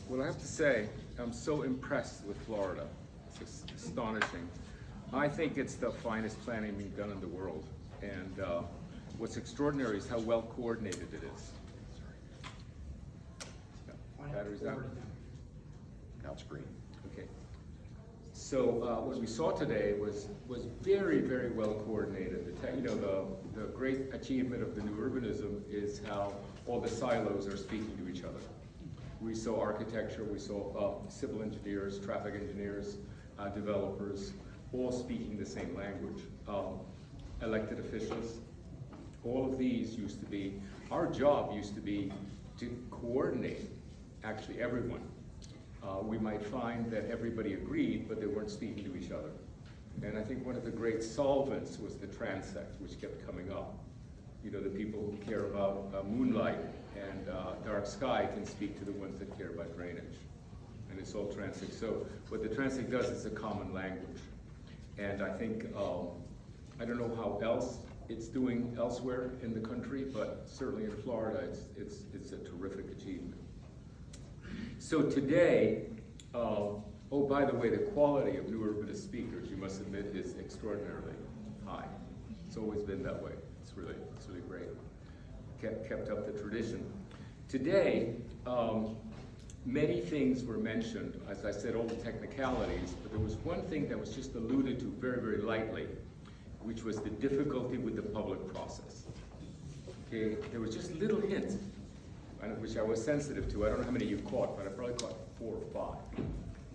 Well, I have to say, I'm so impressed with Florida. It's astonishing. I think it's the finest planning being done in the world. And what's extraordinary is how well coordinated it is. Batteries out? Now it's green. Okay. So what we saw today was very, very well coordinated. The great achievement of the new urbanism is how all the silos are speaking to each other. We saw architecture, we saw civil engineers, traffic engineers, developers, all speaking the same language. Elected officials, all of these used to be, our job used to be to coordinate actually everyone. We might find that everybody agreed, but they weren't speaking to each other. And I think one of the great solvents was the transect, which kept coming up. You know, the people who care about moonlight and dark sky can speak to the ones that care about drainage. And it's all transect. So what the transect does is a common language. And I think, I don't know how else it's doing elsewhere in the country, but certainly in Florida, it's a terrific achievement. So today, oh, by the way, the quality of new urbanist speakers, you must admit, is extraordinarily high. It's always been that way. It's really great. Kept up the tradition. Today, many things were mentioned. As I said, all the technicalities, but there was one thing that was just alluded to very, very lightly, which was the difficulty with the public process. Okay, there was just little hints, which I was sensitive to. I don't know how many you caught, but I probably caught 4 or 5. You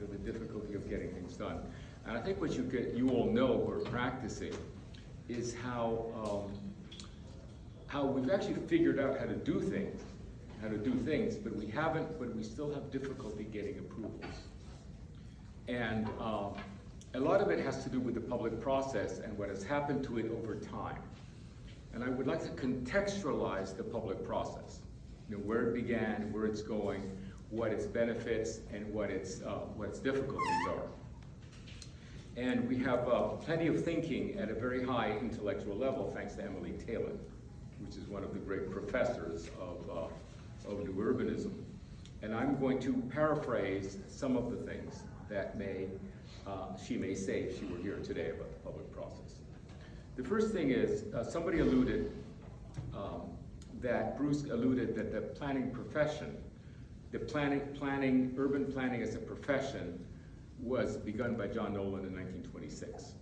know, the difficulty of getting things done. And I think what you all know who are practicing is how we've actually figured out how to do things, but we still have difficulty getting approvals. And a lot of it has to do with the public process and what has happened to it over time. And I would like to contextualize the public process. You know, where it began, where it's going, what its benefits, and what its difficulties are. And we have plenty of thinking at a very high intellectual level, thanks to Emily Taylor, which is one of the great professors of new urbanism. And I'm going to paraphrase some of the things that she may say if she were here today about the public process. The first thing is, somebody alluded, Bruce alluded that the planning profession, urban planning as a profession was begun by John Nolan in 1926.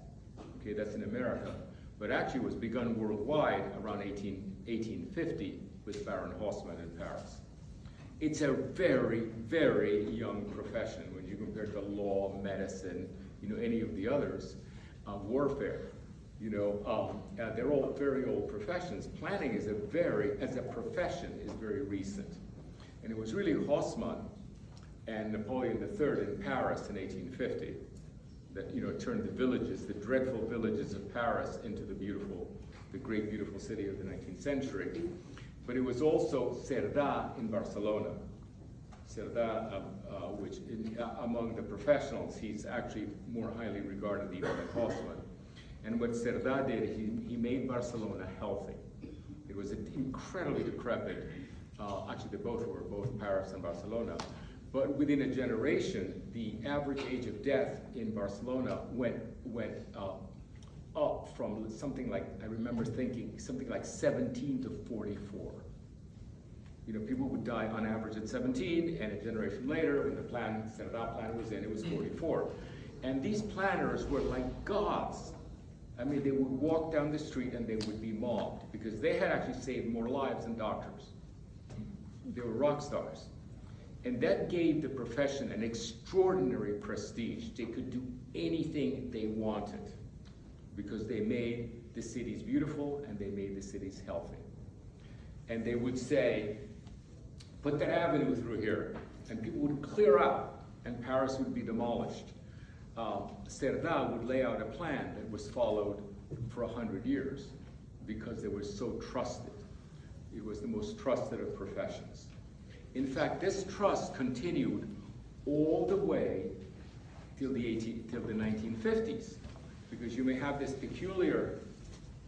Okay, that's in America, but actually was begun worldwide around 1850 with Baron Haussmann in Paris. It's a very, very young profession when you compare it to law, medicine, you know, any of the others, warfare. You know, they're all very old professions. Planning as a profession is very recent. And it was really Haussmann and Napoleon III in Paris in 1850 that, you know, turned the villages, the dreadful villages of Paris into the great beautiful city of the 19th century. But it was also Cerdà in Barcelona. Cerdà, which among the professionals, he's actually more highly regarded even than Haussmann. And what Cerdà did, he made Barcelona healthy. It was an incredibly decrepit, actually they both were, both Paris and Barcelona. But within a generation, the average age of death in Barcelona went up from something like, I remember thinking, something like 17 to 44. You know, people would die on average at 17, and a generation later, when the Cerdà plan was in, it was 44. And these planners were like gods. I mean, they would walk down the street and they would be mobbed because they had actually saved more lives than doctors. They were rock stars. And that gave the profession an extraordinary prestige. They could do anything they wanted because they made the cities beautiful and they made the cities healthy. And they would say, put that avenue through here, and people would clear out and Paris would be demolished. Cerdà would lay out a plan that was followed for 100 years because they were so trusted. It was the most trusted of professions. In fact, this trust continued all the way till the 1950s, because you may have this peculiar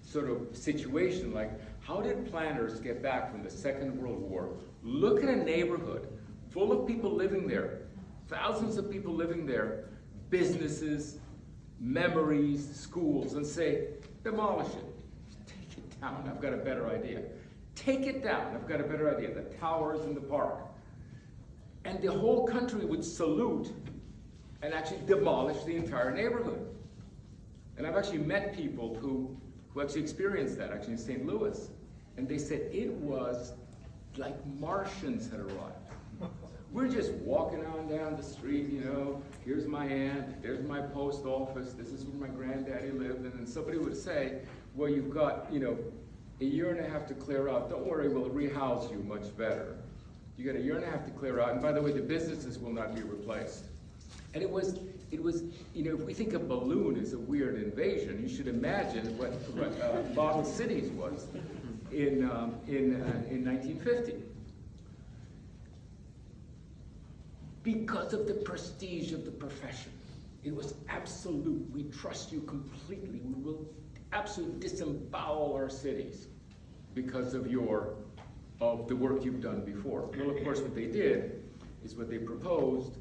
sort of situation like, how did planners get back from the Second World War, look at a neighborhood full of people living there, thousands of people living there, businesses, memories, schools, and say, demolish it, take it down, I've got a better idea. Take it down, I've got a better idea, the towers in the park. And the whole country would salute and actually demolish the entire neighborhood. And I've actually met people who actually experienced that, actually in St. Louis. And they said it was like Martians had arrived. We're just walking on down the street, you know, here's my aunt, there's my post office, this is where my granddaddy lived, and then somebody would say, well, you've got, you know, a year and a half to clear out. Don't worry, we'll rehouse you much better. You got a year and a half to clear out, and by the way, the businesses will not be replaced. And it was, you know, if we think a balloon is a weird invasion, you should imagine what Model Cities was in 1950. Because of the prestige of the profession. It was absolute. We trust you completely. We will absolutely disembowel our cities because of the work you've done before. Well, of course, what they did is what they proposed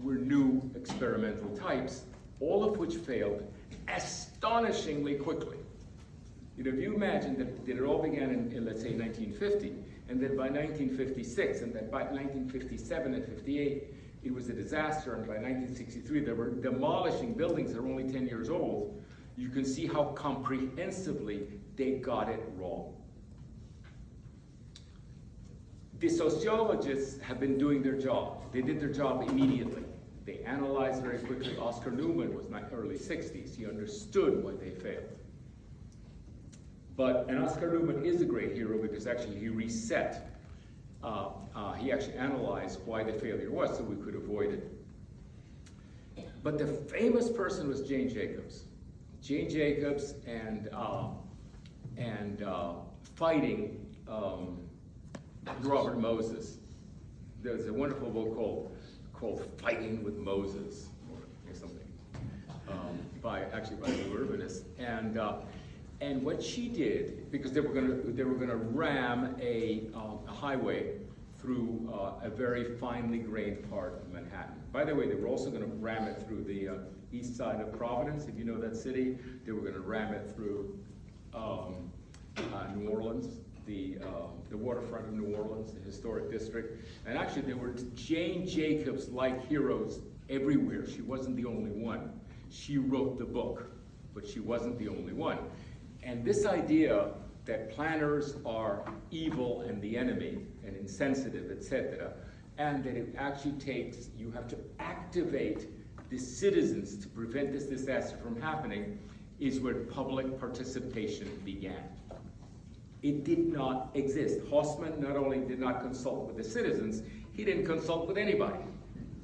were new experimental types, all of which failed astonishingly quickly. You know, if you imagine that it all began in, let's say, 1950, and then by 1956, and then by 1957 and 58, it was a disaster, and by 1963 they were demolishing buildings that were only 10 years old. You can see how comprehensively they got it wrong. The sociologists have been doing their job. They did their job immediately. They analyzed very quickly. Oscar Newman was in the early 60s. He understood why they failed. And Oscar Newman is a great hero because actually he reset. He actually analyzed why the failure was so we could avoid it. But the famous person was Jane Jacobs. Jane Jacobs and fighting Robert Moses. There's a wonderful book called Fighting with Moses, or something, by the urbanist. And what she did, because they were gonna ram a highway through a very finely grained part of Manhattan. By the way, they were also going to ram it through the east side of Providence, if you know that city. They were going to ram it through New Orleans, the waterfront of New Orleans, the historic district. And actually, there were Jane Jacobs-like heroes everywhere. She wasn't the only one. She wrote the book, but she wasn't the only one. And this idea that planners are evil and the enemy and insensitive, etc., and that it actually takes, you have to activate the citizens to prevent this disaster from happening, is where public participation began. It did not exist. Haussmann not only did not consult with the citizens, he didn't consult with anybody,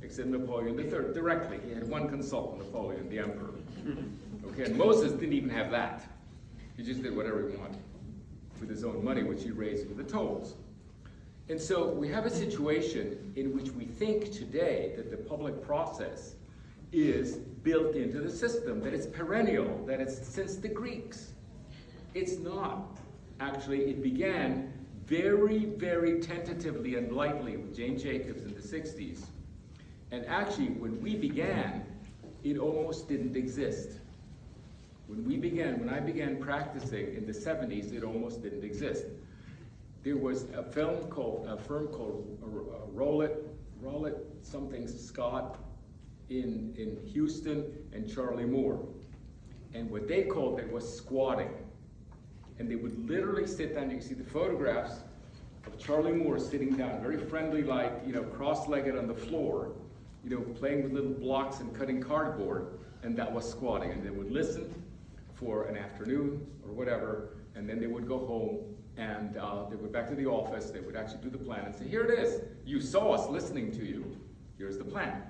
except Napoleon III directly. He had one consultant, Napoleon, the emperor. Okay, and Moses didn't even have that. He just did whatever he wanted with his own money, which he raised with the tolls. And so we have a situation in which we think today that the public process is built into the system, that it's perennial, that it's since the Greeks. It's not. Actually, it began very, very tentatively and lightly with Jane Jacobs in the 60s. And actually, when we began, it almost didn't exist. When I began practicing in the 70s, it almost didn't exist. There was a firm called Rowlett something Scott in Houston, and Charlie Moore. And what they called it was squatting. And they would literally sit down. You can see the photographs of Charlie Moore sitting down, very friendly, like, you know, cross-legged on the floor, you know, playing with little blocks and cutting cardboard, and that was squatting. And they would listen for an afternoon or whatever, and then they would go home, and they would back to the office. They would actually do the plan and say, here it is. You saw us listening to you. Here's the plan.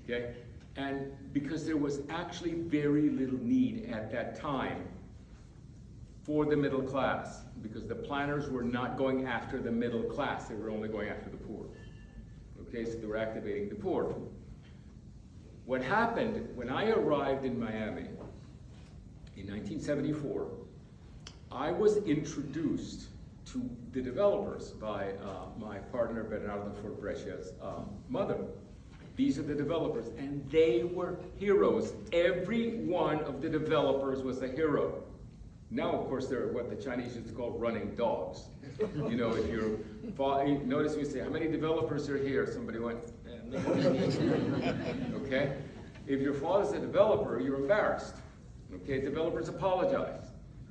Okay? And because there was actually very little need at that time for the middle class, because the planners were not going after the middle class. They were only going after the poor. Okay, so they were activating the poor. What happened when I arrived in Miami in 1974, I was introduced to the developers by my partner Bernardo Forbrescia's mother. These are the developers, and they were heroes. Every one of the developers was a hero. Now, of course, they're what the Chinese used to call running dogs. You know, if you're, notice we say, how many developers are here? Somebody went, okay? If your father's a developer, you're embarrassed. Okay, developers apologize,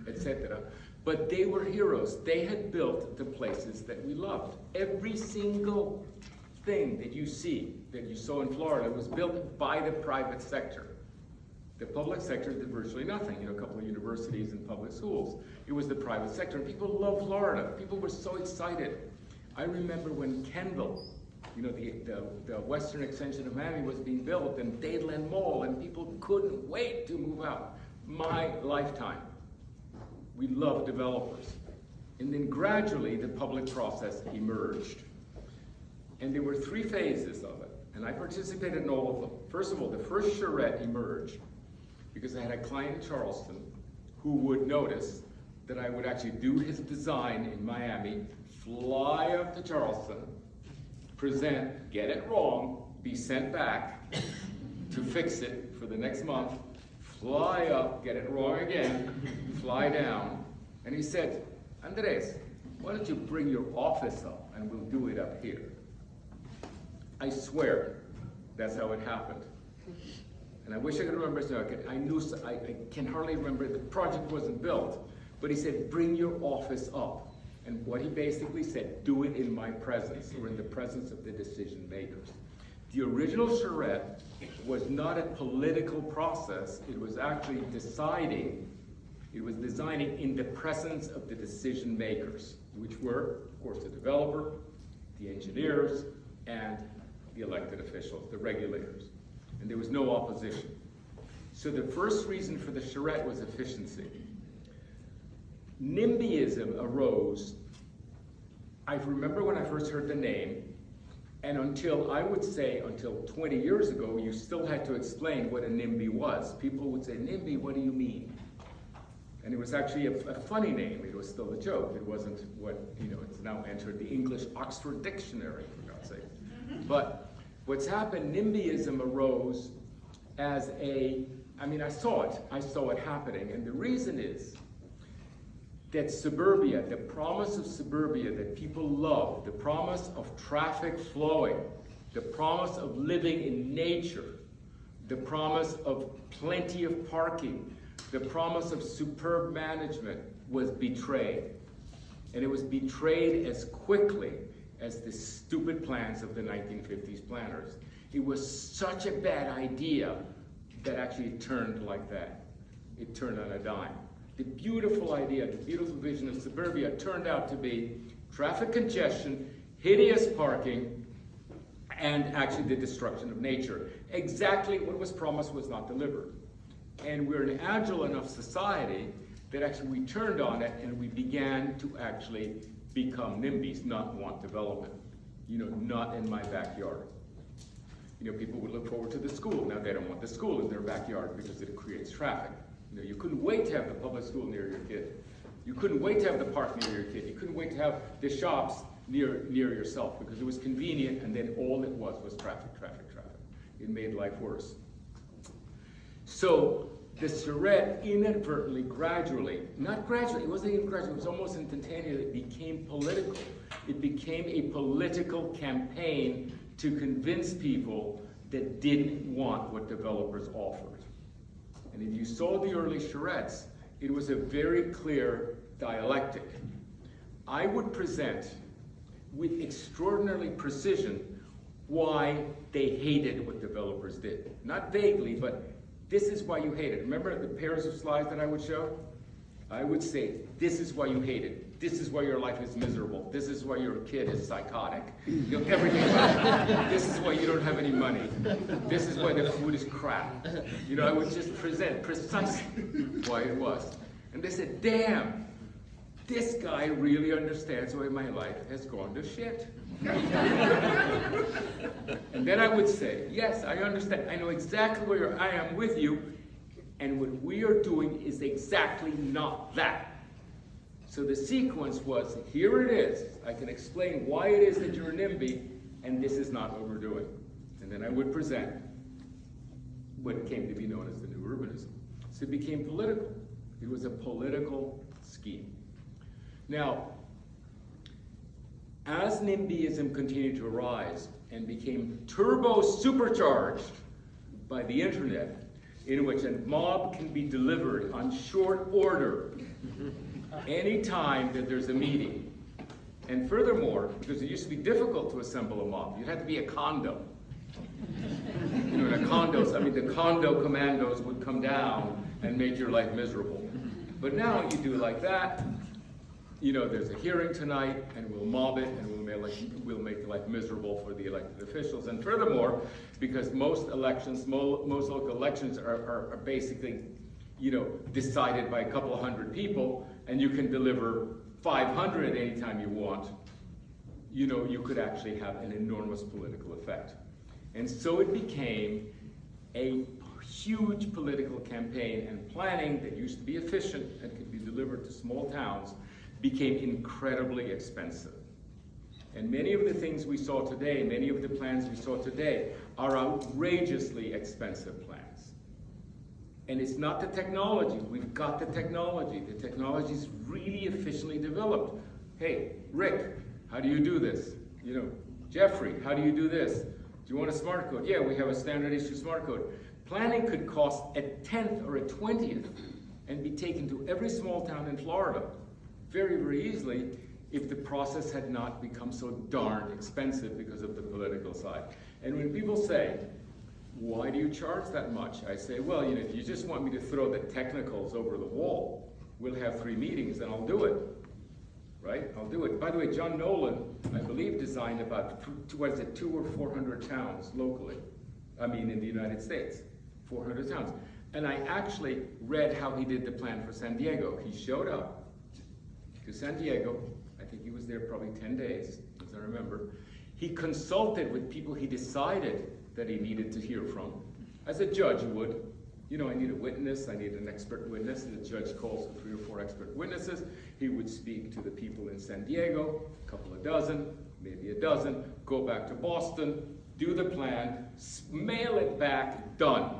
etc. But they were heroes. They had built the places that we loved. Every single thing that you see, that you saw in Florida, was built by the private sector. The public sector did virtually nothing. You know, a couple of universities and public schools. It was the private sector, and people loved Florida. People were so excited. I remember when Kendall, you know, the western extension of Miami was being built, and Dadeland Mall, and people couldn't wait to move out. My lifetime. We loved developers. And then gradually the public process emerged. And there were 3 phases of it, and I participated in all of them. First of all, the first charrette emerged because I had a client in Charleston who would notice that I would actually do his design in Miami, fly up to Charleston, present, get it wrong, be sent back to fix it for the next month, fly up, get it wrong again, fly down. And he said, Andres, why don't you bring your office up and we'll do it up here. I swear, that's how it happened. And I wish I could remember, so I can hardly remember, the project wasn't built, but he said, bring your office up. And what he basically said, do it in my presence, or in the presence of the decision makers. The original charrette was not a political process, it was actually deciding, it was designing in the presence of the decision makers, which were, of course, the developer, the engineers, and the elected officials, the regulators. And there was no opposition. So the first reason for the charrette was efficiency. NIMBYism arose, I remember when I first heard the name, and until 20 years ago, you still had to explain what a NIMBY was. People would say, NIMBY, what do you mean? And it was actually a funny name. It was still a joke. It wasn't what, you know, it's now entered the English Oxford Dictionary, for God's sake. But what's happened, NIMBYism arose as I saw it happening. And the reason is that suburbia, the promise of suburbia that people love, the promise of traffic flowing, the promise of living in nature, the promise of plenty of parking, the promise of superb management was betrayed. And it was betrayed as quickly as the stupid plans of the 1950s planners. It was such a bad idea that actually it turned like that. It turned on a dime. The beautiful idea, the beautiful vision of suburbia turned out to be traffic congestion, hideous parking, and actually the destruction of nature. Exactly what was promised was not delivered. And we're an agile enough society that actually we turned on it and we began to actually become NIMBYs, not want development. You know, not in my backyard. You know, people would look forward to the school. Now they don't want the school in their backyard because it creates traffic. You know, you couldn't wait to have the public school near your kid. You couldn't wait to have the park near your kid. You couldn't wait to have the shops near yourself because it was convenient, and then all it was traffic, traffic, traffic. It made life worse. So the charrette inadvertently, gradually, not gradually, it wasn't even gradual, it was almost instantaneous, it became political. It became a political campaign to convince people that didn't want what developers offered. And if you saw the early charrettes, it was a very clear dialectic. I would present with extraordinary precision why they hated what developers did. Not vaguely, but this is why you hate it. Remember the pairs of slides that I would show? I would say, this is why you hate it. This is why your life is miserable. This is why your kid is psychotic. You know, everything about it. This is why you don't have any money. This is why the food is crap. You know, I would just present precisely why it was. And they said, damn, this guy really understands why my life has gone to shit. And then I would say, yes, I understand. I know exactly where I am with you. And what we are doing is exactly not that. So the sequence was, here it is. I can explain why it is that you're a NIMBY, and this is not what we're doing. And then I would present what came to be known as the new urbanism. So it became political. It was a political scheme. Now, as NIMBYism continued to arise and became turbo supercharged by the internet, in which a mob can be delivered on short order anytime that there's a meeting. And furthermore, because it used to be difficult to assemble a mob, you'd have to be a condo. You know, in a condo, I mean, the condo commandos would come down and make your life miserable. But now you do it like that. You know, there's a hearing tonight, and we'll mob it, and we'll make life miserable for the elected officials. And furthermore, because most elections, most local elections are basically, you know, decided by a couple of hundred people, and you can deliver 500 anytime you want, you know, you could actually have an enormous political effect. And so it became a huge political campaign, and planning that used to be efficient and could be delivered to small towns became incredibly expensive. And many of the things we saw today, many of the plans we saw today, are outrageously expensive plans. And it's not the technology. We've got the technology. The technology is really efficiently developed. Hey, Rick, how do you do this? You know, Jeffrey, how do you do this? Do you want a smart code? Yeah, we have a standard issue smart code. Planning could cost a 10th or a 20th and be taken to every small town in Florida very, very easily if the process had not become so darn expensive because of the political side. And when people say, why do you charge that much? I say, well, you know, if you just want me to throw the technicals over the wall, we'll have 3 meetings and I'll do it, right? I'll do it. By the way, John Nolan, I believe, designed about, 200 or 400 towns locally. I mean, in the United States, 400 towns. And I actually read how he did the plan for San Diego. He showed up to San Diego. I think he was there probably 10 days, as I remember. He consulted with people he decided that he needed to hear from, as a judge would. You know, I need a witness, I need an expert witness, and the judge calls for 3 or 4 expert witnesses. He would speak to the people in San Diego, a couple of dozen, maybe a dozen, go back to Boston, do the plan, mail it back, done.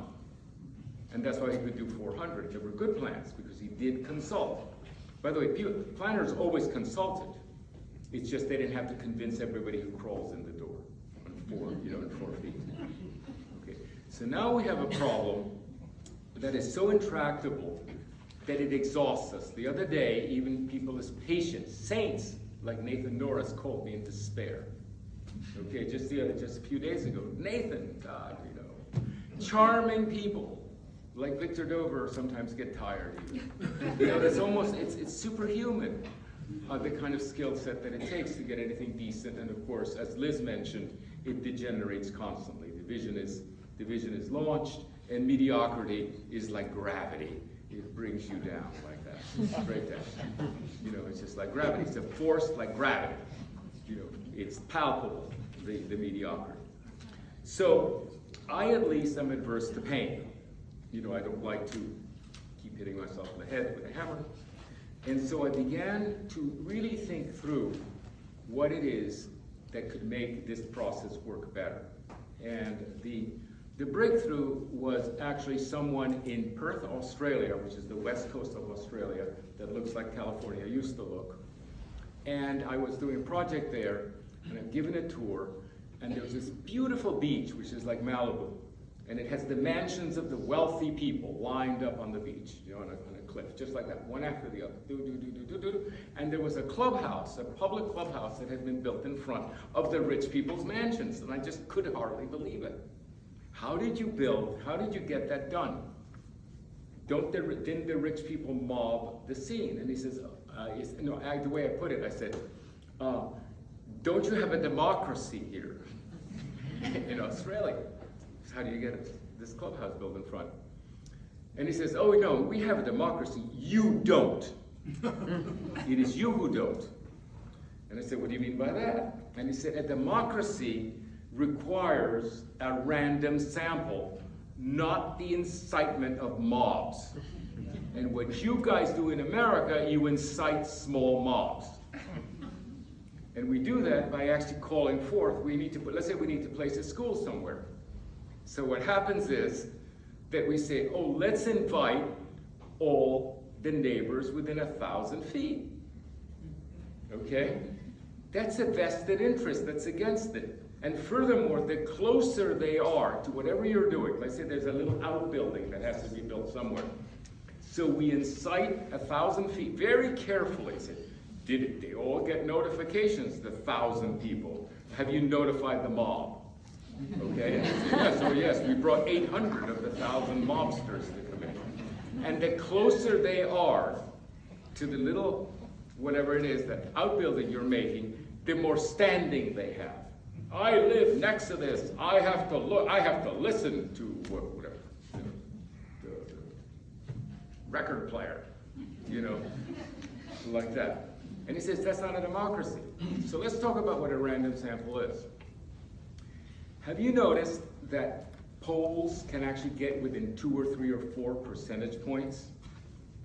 And that's why he could do 400. They were good plans, because he did consult. By the way, planners always consulted. It's just they didn't have to convince everybody who crawls in the door in 4 feet. Okay. So now we have a problem that is so intractable that it exhausts us. The other day, even people as patient saints like Nathan Norris called me in despair. Okay, just a few days ago, Nathan, God, you know, charming people like Victor Dover sometimes get tired. You know, it's superhuman, the kind of skill set that it takes to get anything decent. And of course, as Liz mentioned, it degenerates constantly. Division is launched, and mediocrity is like gravity. It brings you down like that, straight down. You know, it's just like gravity. It's a force like gravity. You know, it's palpable, the mediocrity. So I at least am adverse to pain. You know, I don't like to keep hitting myself in the head with a hammer. And so I began to really think through what it is that could make this process work better. And the breakthrough was actually someone in Perth, Australia, which is the west coast of Australia, that looks like California used to look. And I was doing a project there, and I'm giving a tour, and there's this beautiful beach, which is like Malibu. And it has the mansions of the wealthy people lined up on the beach, you know, on a cliff, just like that, one after the other. And there was a clubhouse, a public clubhouse that had been built in front of the rich people's mansions, and I just could hardly believe it. How did you get that done? Didn't the rich people mob the scene? And he says, the way I put it, I said, don't you have a democracy here in Australia? How do you get this clubhouse built in front? And he says, oh no, we have a democracy, you don't. It is you who don't. And I said, what do you mean by that? And he said, a democracy requires a random sample, not the incitement of mobs. And what you guys do in America, you incite small mobs. And we do that by actually calling forth, let's say we need to place a school somewhere. So what happens is that we say, oh, let's invite all the neighbors within 1,000 feet. Okay? That's a vested interest that's against it. And furthermore, the closer they are to whatever you're doing, let's say there's a little outbuilding that has to be built somewhere. So we incite 1,000 feet very carefully. Say, did they all get notifications, the 1,000 people? Have you notified the mob? Okay, and say, yes, oh yes, we brought 800 of the 1,000 mobsters to come in. And the closer they are to the little, whatever it is, that outbuilding you're making, the more standing they have. I live next to this. I have to look. I have to listen to whatever, the record player, like that. And he says that's not a democracy. So let's talk about what a random sample is. Have you noticed that polls can actually get within 2 or 3 or 4 percentage points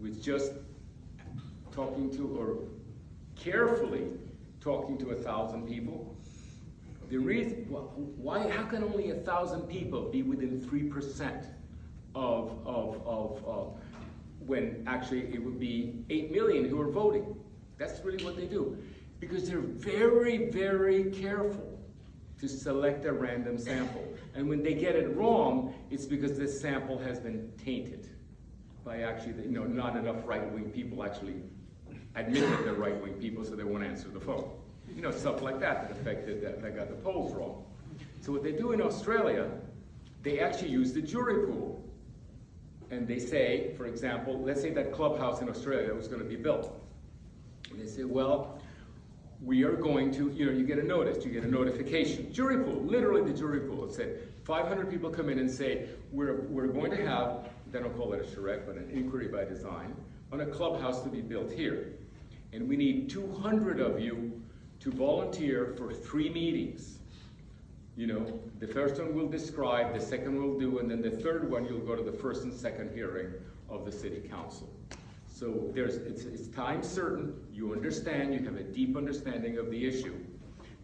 with just talking to or carefully talking to 1,000 people? The reason why? How can only 1,000 people be within 3% of when actually it would be 8 million who are voting? That's really what they do, because they're very, very careful to select a random sample. And when they get it wrong, it's because this sample has been tainted by actually, not enough right-wing people actually admit that they're right-wing people, so they won't answer the phone. Stuff like that affected, that got the polls wrong. So what they do in Australia, they actually use the jury pool. And they say, for example, let's say that clubhouse in Australia was going to be built. And they say, well, we are going to, you get a notice, you get a notification. Jury pool, literally the jury pool. It said 500 people come in and say, we're going to have, they don't call it a charrette, but an inquiry by design, on a clubhouse to be built here. And we need 200 of you to volunteer for 3 meetings. The first one will describe, the second will do, and then the third one you'll go to the first and second hearing of the city council. So it's time certain, you understand, you have a deep understanding of the issue.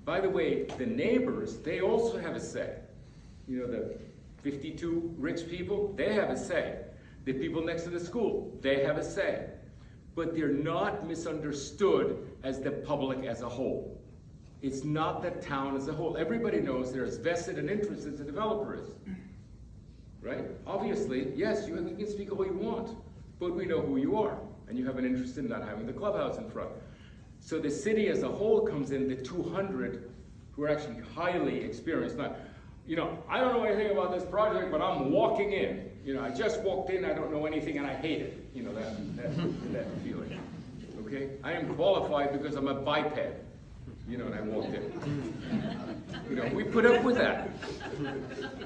By the way, the neighbors, they also have a say. The 52 rich people, they have a say. The people next to the school, they have a say. But they're not misunderstood as the public as a whole. It's not the town as a whole. Everybody knows they're as vested an interest as the developer is. Right? Obviously, yes, you can speak all you want, but we know who you are, and you have an interest in not having the clubhouse in front. So the city as a whole comes in, the 200 who are actually highly experienced. Not, I don't know anything about this project, but I'm walking in. I just walked in, I don't know anything, and I hate it. That feeling. Okay? I am qualified because I'm a biped. And I walked in. We put up with that.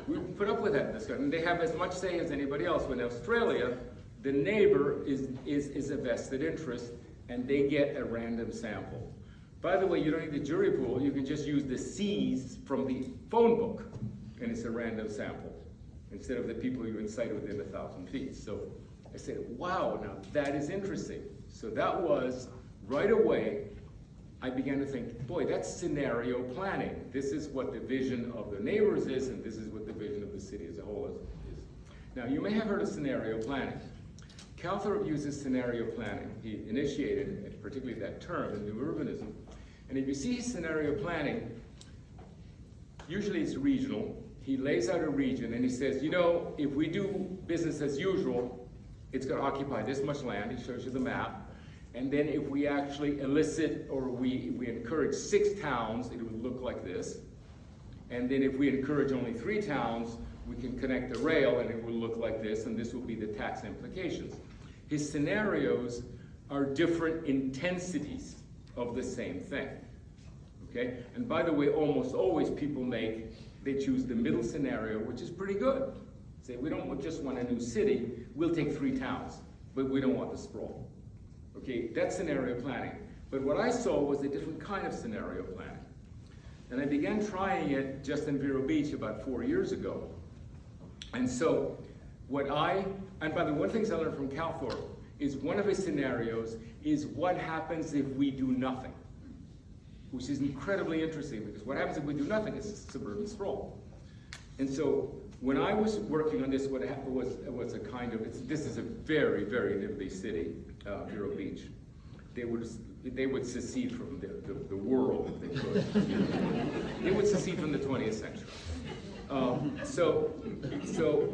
We put up with that. And they have as much say as anybody else. When Australia, the neighbor is a vested interest, and they get a random sample. By the way, you don't need the jury pool. You can just use the C's from the phone book, and it's a random sample, instead of the people you incite within 1,000 feet. So I said, wow, now that is interesting. So that was, right away, I began to think, boy, that's scenario planning. This is what the vision of the neighbors is, and this is what the vision of the city as a whole is. Now, you may have heard of scenario planning. Calthorpe uses scenario planning. He initiated, particularly that term, in new urbanism. And if you see scenario planning, usually it's regional. He lays out a region and he says, if we do business as usual, it's going to occupy this much land. He shows you the map. And then if we actually elicit or we encourage 6 towns, it would look like this. And then if we encourage only 3 towns, we can connect the rail and it will look like this, and this will be the tax implications. His scenarios are different intensities of the same thing. Okay? And by the way, almost always people they choose the middle scenario, which is pretty good. Say, we don't just want a new city, we'll take 3 towns, but we don't want the sprawl. Okay, that's scenario planning. But what I saw was a different kind of scenario planning. And I began trying it just in Vero Beach about 4 years ago. And so and by the way, one of the things I learned from Calthorpe is one of his scenarios is what happens if we do nothing, which is incredibly interesting because what happens if we do nothing is suburban sprawl. And so when I was working on this, what happened was a kind of, this is a very, very lively city, Vero Beach. They would secede from the world if they could. They would secede from the 20th century. So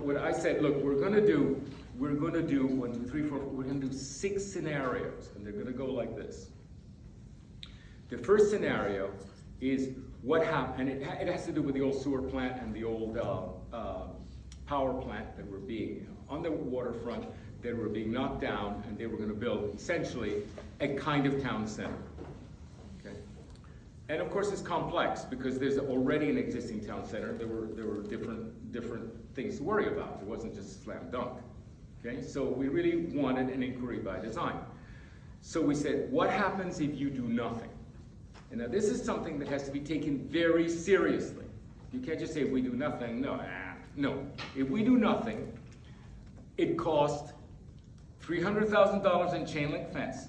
what I said, look, we're gonna do 1, 2, 3, 4, we're gonna do 6 scenarios, and they're gonna go like this. The first scenario is what happened, and it has to do with the old sewer plant and the old power plant that were being on the waterfront, that were being knocked down, and they were going to build essentially a kind of town center. Okay, and of course it's complex because there's already an existing town center. There were different things to worry about. It wasn't just slam dunk. Okay, so we really wanted an inquiry by design. So we said, what happens if you do nothing? And now this is something that has to be taken very seriously. You can't just say, if we do nothing, no. If we do nothing, it costs $300,000 in chain link fence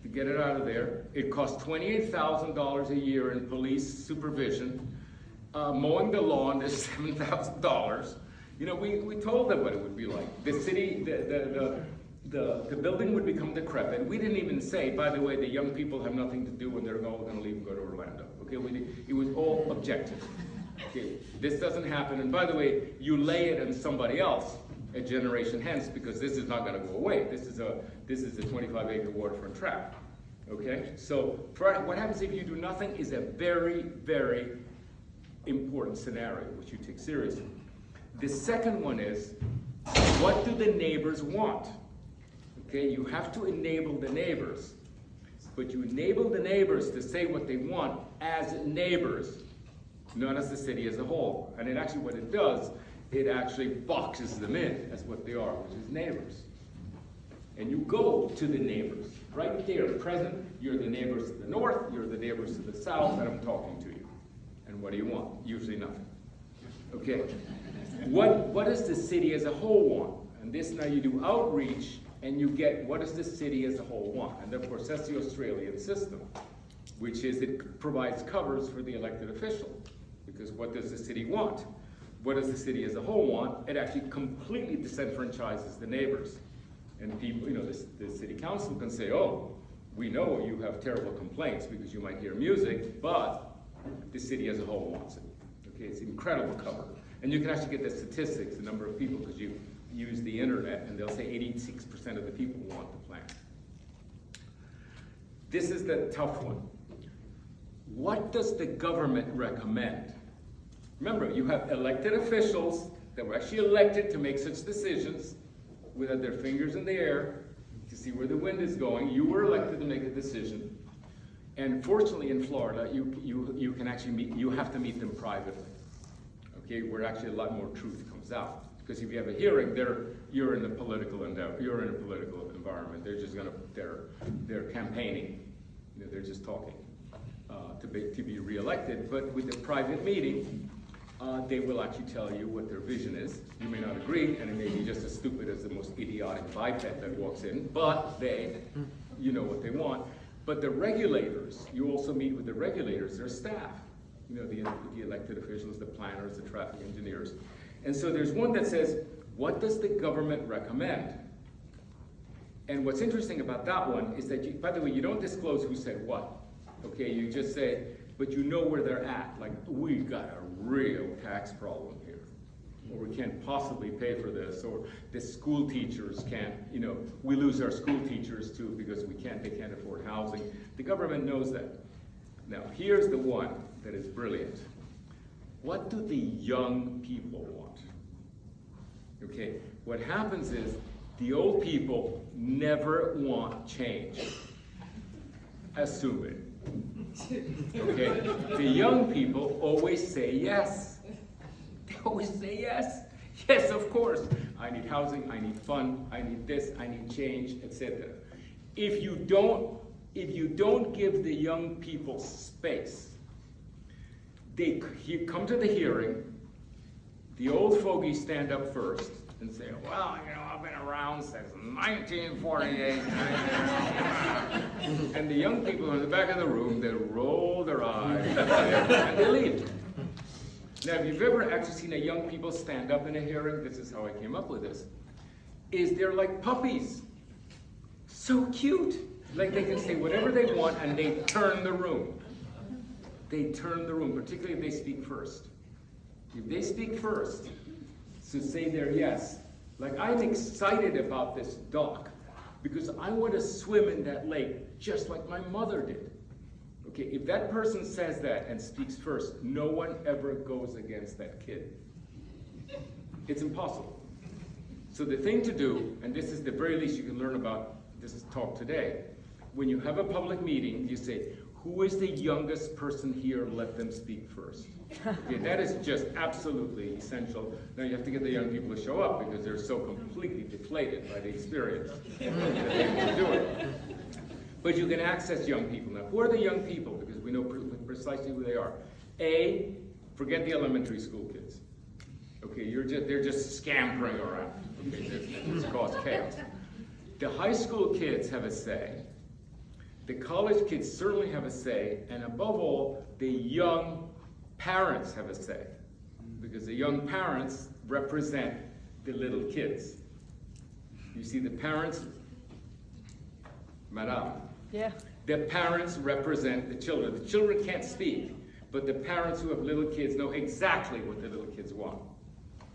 to get it out of there. It costs $28,000 a year in police supervision. Mowing the lawn is $7,000. You know, we told them what it would be like. The city, the building would become decrepit. We didn't even say, by the way, the young people have nothing to do and they're all going to leave and go to Orlando. Okay, it was all objective. Okay, this doesn't happen. And by the way, you lay it on somebody else a generation hence because this is not going to go away. This is a 25-acre waterfront tract. Okay, so what happens if you do nothing is a very, very important scenario which you take seriously. The second one is, what do the neighbors want? Okay, you have to enable the neighbors, but you enable the neighbors to say what they want as neighbors, not as the city as a whole. And it actually, what it does, it actually boxes them in as what they are, which is neighbors. And you go to the neighbors. Right there, present, you're the neighbors to the north, you're the neighbors to the south, and I'm talking to you. And what do you want? Usually nothing. Okay? What does the city as a whole want? And this, now you do outreach, and you get, what does the city as a whole want? And of course, that's the Australian system, which is it provides covers for the elected official. Because what does the city want? What does the city as a whole want? It actually completely disenfranchises the neighbors. And people, you know, the city council can say, oh, we know you have terrible complaints because you might hear music, but the city as a whole wants it. Okay, it's incredible cover. And you can actually get the statistics, the number of people, because you use the internet, and they'll say 86% of the people want the plan. This is the tough one. What does the government recommend? Remember, you have elected officials that were actually elected to make such decisions without their fingers in the air to see where the wind is going. You were elected to make a decision. And fortunately in Florida, you can actually you have to meet them privately. Okay, where actually a lot more truth comes out. Because if you have a hearing, you're in a political environment. They're just they're campaigning. You know, they're just talking to be reelected. But with the private meeting, they will actually tell you what their vision is. You may not agree, and it may be just as stupid as the most idiotic biped that walks in, but you know what they want. But the regulators, you also meet with the regulators, their staff. You know, the elected officials, the planners, the traffic engineers. And so there's one that says, what does the government recommend? And what's interesting about that one is that, by the way, you don't disclose who said what. Okay, you just say, but you know where they're at. Like, we got a real tax problem here. Or we can't possibly pay for this. Or the school teachers can't, you know, we lose our school teachers too because they can't afford housing. The government knows that. Now, here's the one that is brilliant. What do the young people want? Okay, what happens is the old people never want change. Assume it. Okay, the young people always say yes. They always say yes. Yes, of course. I need housing, I need fun, I need this, I need change, etc. If you don't give the young people space, they come to the hearing, the old fogies stand up first and say, well, I've been around since 1948. And the young people in the back of the room, they roll their eyes and they leave. Now, if you've ever actually seen a young people stand up in a hearing, this is how I came up with this, is they're like puppies. So cute. Like they can say whatever they want and they turn the room. They turn the room, particularly if they speak first. If they speak first, so say their yes. Like I'm excited about this dock because I want to swim in that lake just like my mother did. Okay, if that person says that and speaks first, no one ever goes against that kid. It's impossible. So the thing to do, and this is the very least you can learn about this talk today, when you have a public meeting, you say, who is the youngest person here? Let them speak first. Okay, that is just absolutely essential. Now you have to get the young people to show up because they're so completely deflated by the experience that they can do it. But you can access young people. Now, who are the young people? Because we know precisely who they are. A, forget the elementary school kids. Okay, they're just scampering around. Okay, it's caused chaos. The high school kids have a say. The college kids certainly have a say, and above all, the young parents have a say, because the young parents represent the little kids. You see, the parents, madame, yeah. the parents represent the children. The children can't speak, but the parents who have little kids know exactly what the little kids want.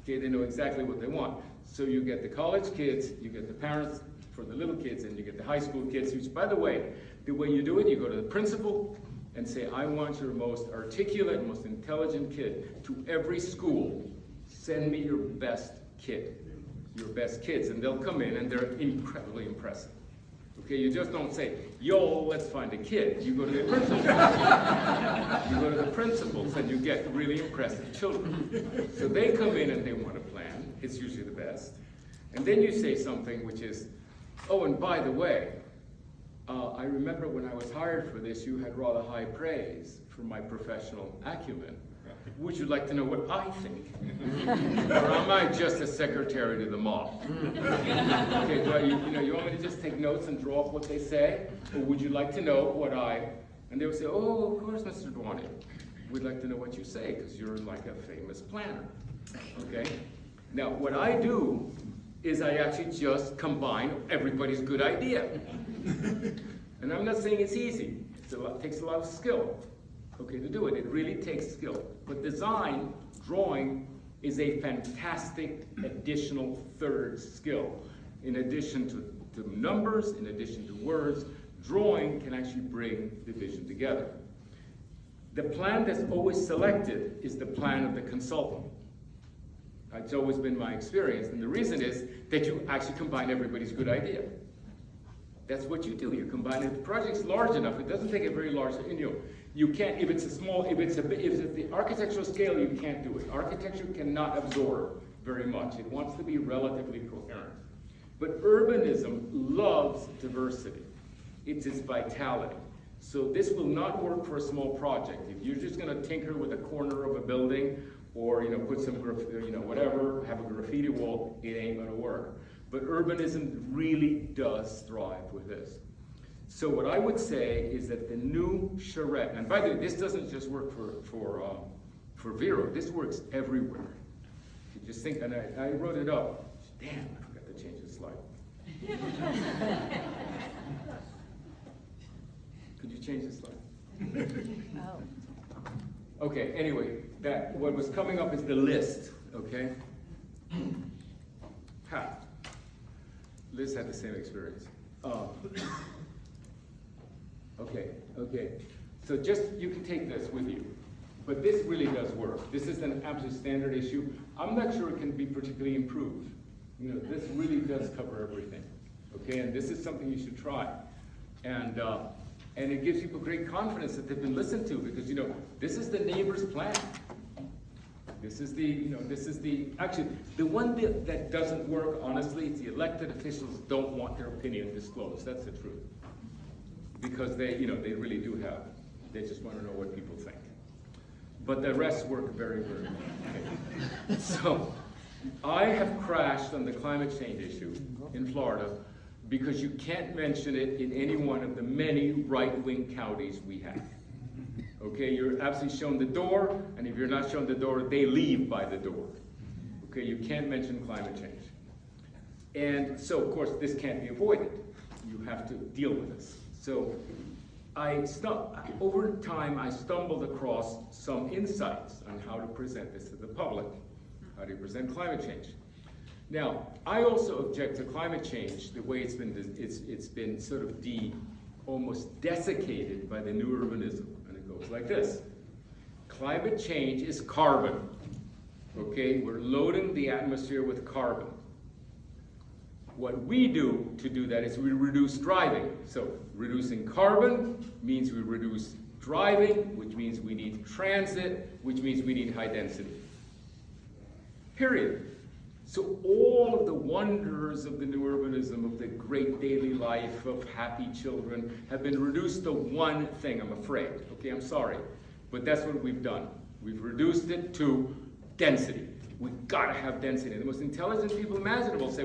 Okay, they know exactly what they want. So you get the college kids, you get the parents for the little kids, and you get the high school kids, which, by the way you do it, you go to the principal and say, I want your most articulate, most intelligent kid to every school. Send me your best kid, your best kids. And they'll come in and they're incredibly impressive. Okay, you just don't say, yo, let's find a kid. You go to the principal. You go to the principals and you get really impressive children. So they come in and they want a plan. It's usually the best. And then you say something which is, oh, and by the way, I remember when I was hired for this, you had rather high praise for my professional acumen. Would you like to know what I think? Or am I just a secretary to the mob? Okay, you want me to just take notes and draw up what they say? Or would you like to know what and they would say, oh, of course, Mr. Duany. We'd like to know what you say, because you're like a famous planner. Okay? Now, what I do is I actually just combine everybody's good idea. And I'm not saying it's easy. It takes a lot of skill, okay, to do it. It really takes skill. But design, drawing, is a fantastic additional third skill. In addition to numbers, in addition to words, drawing can actually bring the vision together. The plan that's always selected is the plan of the consultant. It's always been my experience, and the reason is that you actually combine everybody's good idea. That's what you do. You combine it. If the project's large enough, it doesn't take a very large, you can't, if it's the architectural scale, you can't do it. Architecture cannot absorb very much. It wants to be relatively coherent. But urbanism loves diversity. It's its vitality. So this will not work for a small project. If you're just going to tinker with a corner of a building, or put some whatever, have a graffiti wall, it ain't going to work. But urbanism really does thrive with this. So what I would say is that the new charrette, and by the way, this doesn't just work for Vero. This works everywhere. You just think, and I wrote it up. Damn, I forgot to change the slide. Could you change the slide? Oh. Okay, anyway, what was coming up is the list, okay? Liz had the same experience. Okay. So you can take this with you. But this really does work. This is an absolute standard issue. I'm not sure it can be particularly improved. This really does cover everything, okay? And this is something you should try. And it gives people great confidence that they've been listened to, because this is the neighbor's plan. This is actually the one that doesn't work, honestly, is the elected officials don't want their opinion disclosed. That's the truth. Because they really do they just want to know what people think. But the rest work very, very well. Okay. I have crashed on the climate change issue in Florida because you can't mention it in any one of the many right-wing counties we have. Okay, you're absolutely shown the door, and if you're not shown the door, they leave by the door. Okay, you can't mention climate change. And so, of course, this can't be avoided. You have to deal with this. So, over time, I stumbled across some insights on how to present this to the public, how to present climate change. Now, I also object to climate change the way it's been sort of almost desiccated by the new urbanism, and it goes like this. Climate change is carbon, okay? We're loading the atmosphere with carbon. What we do to do that is we reduce driving. So reducing carbon means we reduce driving, which means we need transit, which means we need high density. Period. So all of the wonders of the new urbanism, of the great daily life, of happy children, have been reduced to one thing, I'm afraid. Okay, I'm sorry. But that's what we've done. We've reduced it to density. We've got to have density. The most intelligent people imaginable say,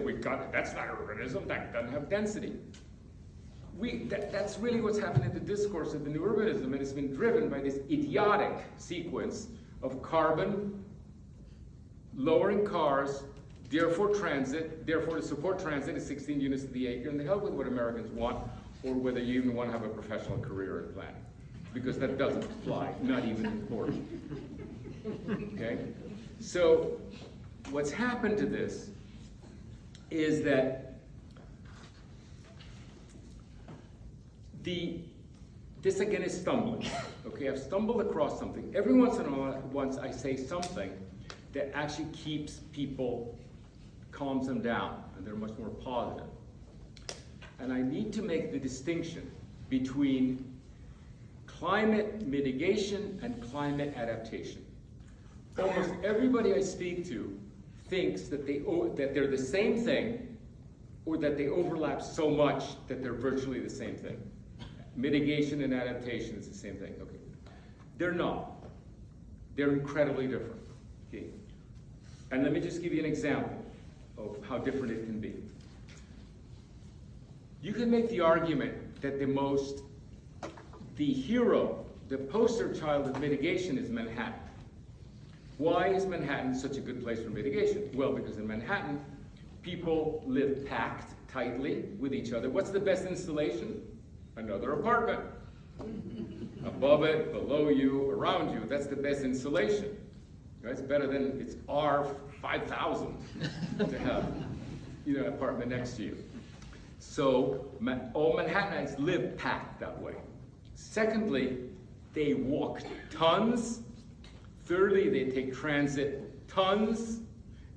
that's not urbanism, that doesn't have density. That's really what's happened in the discourse of the new urbanism, and it's been driven by this idiotic sequence of carbon, lowering cars, therefore transit, therefore to support transit is 16 units to the acre, and the hell with what Americans want, or whether you even want to have a professional career in planning, because that doesn't fly, not even in Florida. Okay? So, what's happened to this is that this again is stumbling. Okay, I've stumbled across something. Every once in a while, I say something that actually keeps people, calms them down, and they're much more positive. And I need to make the distinction between climate mitigation and climate adaptation. Almost everybody I speak to thinks that they're the same thing, or that they overlap so much that they're virtually the same thing. Mitigation and adaptation is the same thing. Okay, they're not. They're incredibly different. Okay, and let me just give you an example of how different it can be. You can make the argument that the hero, the poster child of mitigation is Manhattan. Why is Manhattan such a good place for mitigation? Well, because in Manhattan, people live packed tightly with each other. What's the best installation? Another apartment. Above it, below you, around you. That's the best insulation. Right? It's better than it's R5000 to have, an apartment next to you. So all Manhattanites live packed that way. Secondly, they walk tons. Thirdly, they take transit tons,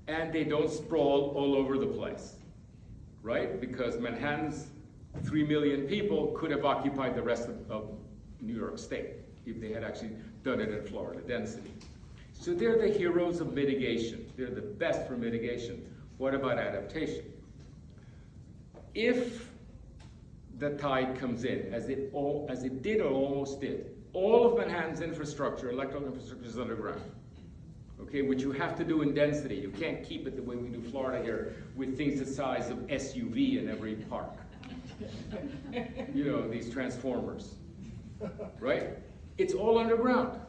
and they don't sprawl all over the place, right? Because Manhattan's 3 million people could have occupied the rest of New York State if they had actually done it in Florida density. So they're the heroes of mitigation. They're the best for mitigation. What about adaptation? If the tide comes in, as it did or almost did, all of Manhattan's infrastructure, electrical infrastructure, is underground. Okay, which you have to do in density. You can't keep it the way we do Florida here, with things the size of SUV in every park. These transformers, right? It's all underground.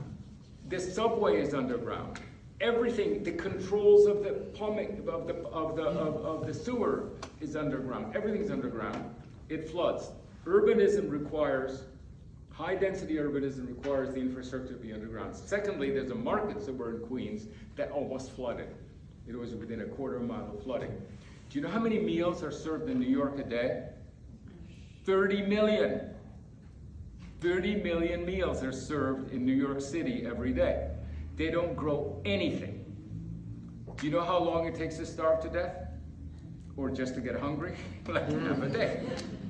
The subway is underground. Everything, the controls of the plumbing, of the sewer is underground. Everything's underground. It floods. High density urbanism requires the infrastructure to be underground. Secondly, there's a market somewhere in Queens that almost flooded. It was within a quarter mile of flooding. Do you know how many meals are served in New York a day? 30 million. 30 million meals are served in New York City every day. They don't grow anything. Do you know how long it takes to starve to death? Or just to get hungry? Like half a day.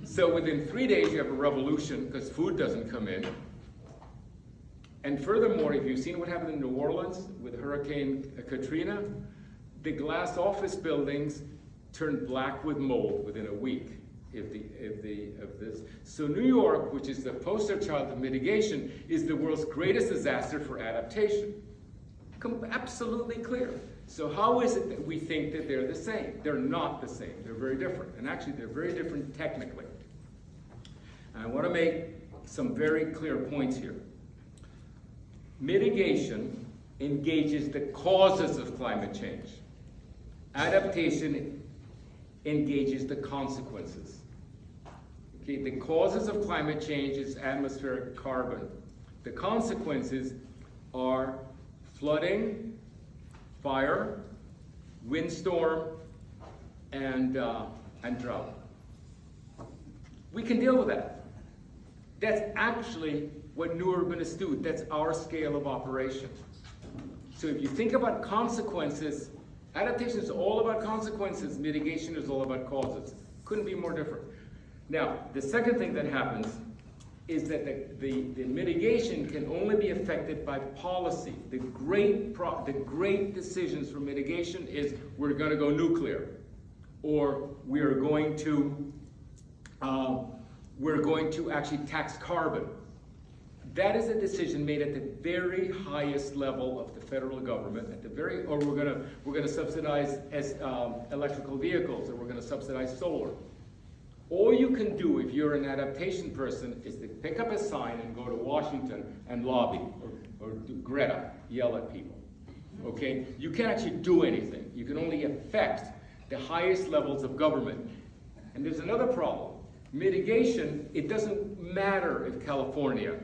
So within 3 days you have a revolution because food doesn't come in. And furthermore, if you've seen what happened in New Orleans with Hurricane Katrina, the glass office buildings turned black with mold within a week. Of this. So New York, which is the poster child of mitigation, is the world's greatest disaster for adaptation. Absolutely clear. So how is it that we think that they're the same? They're not the same. They're very different. And actually, they're very different technically. And I want to make some very clear points here. Mitigation engages the causes of climate change. Adaptation engages the consequences. Okay, the causes of climate change is atmospheric carbon. The consequences are flooding, fire, windstorm, and drought. We can deal with that. That's actually what new urbanists do. That's our scale of operation. So if you think about consequences, adaptation is all about consequences, mitigation is all about causes. Couldn't be more different. Now, the second thing that happens is that the mitigation can only be affected by policy. The great decisions for mitigation is we're going to go nuclear, or we're going to actually tax carbon. That is a decision made at the very highest level of the federal government. Or we're going to subsidize electrical vehicles, or we're going to subsidize solar. All you can do if you're an adaptation person is to pick up a sign and go to Washington and lobby, or do Greta, yell at people. Okay? You can't actually do anything. You can only affect the highest levels of government. And there's another problem. Mitigation, it doesn't matter if California